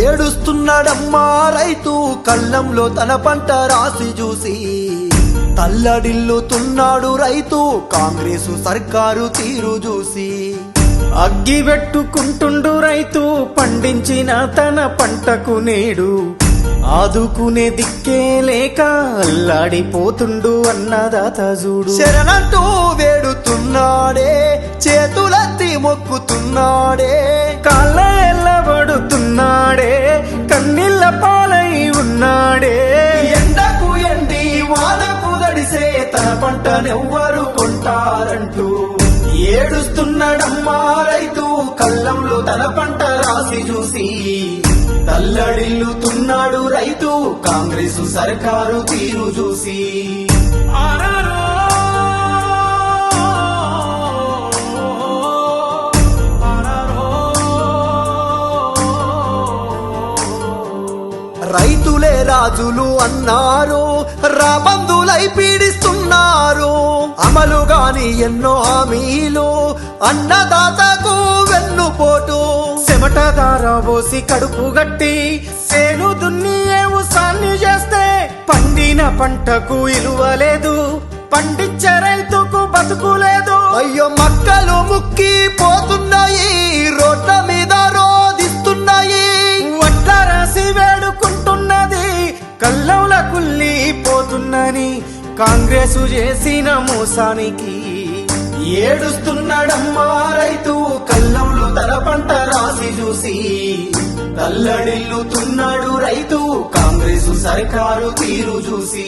ఏడుస్తున్నాడమ్మా రైతు కళ్ళంలో తన పంట రాసి చూసి తల్లడిల్లుతున్నాడు రైతు కాంగ్రెసు సర్కారు తీరు చూసి అగ్గి పెట్టుకుంటుండు రైతు పండించిన తన పంటకు నేడు ఆదుకునే దిక్కే లేక అల్లాడిపోతుండు అన్నదాత చూడు. శరణంటూ వేడుతున్నాడే చేతులెత్తి మొక్కుతున్నాడే కాళ్ళ ఎల్లబడుతున్నాడే కన్నీళ్ళ పాలై ఉన్నాడే. ఎండకు ఎండి వానకు దడిసే తన పంటనెవ్వరు కొంటారంటూ ఏడుస్తున్నాడమ్మా రైతు కళ్ళంలో తన పంట రాసి చూసి తల్లడిల్లుతున్నాడు రైతు కాంగ్రెసు సర్కారు తీరు చూసి. రైతులే రాజులు అన్నారు రాబందులై పీడిస్తున్నారు అమలు గాని ఎన్నో హామీలు అన్నదాతకు వెన్నుపోటు. చెమటదార పోసి కడుపు గట్టి సేను దున్ని సాన్ని చేస్తే పండిన పంటకు ఇలువలేదు పండించే రైతుకు బతుకులేదు. అయ్యో మక్కలు ముక్కి పోతున్నాయి రోడ్ల మీద రోధిస్తున్నాయి వడ్ల రాసి వేడుకుంటున్నది కళ్ళంల కుల్లిపోతున్నని కాంగ్రెసు చేసిన మోసానికి. ఏడుస్తున్నాడమ్మా రైతు కళ్ళంలో తన పంట రాసి చూసి తల్లడిల్లుతున్నాడు రైతు కాంగ్రెసు సర్కారు తీరు చూసి.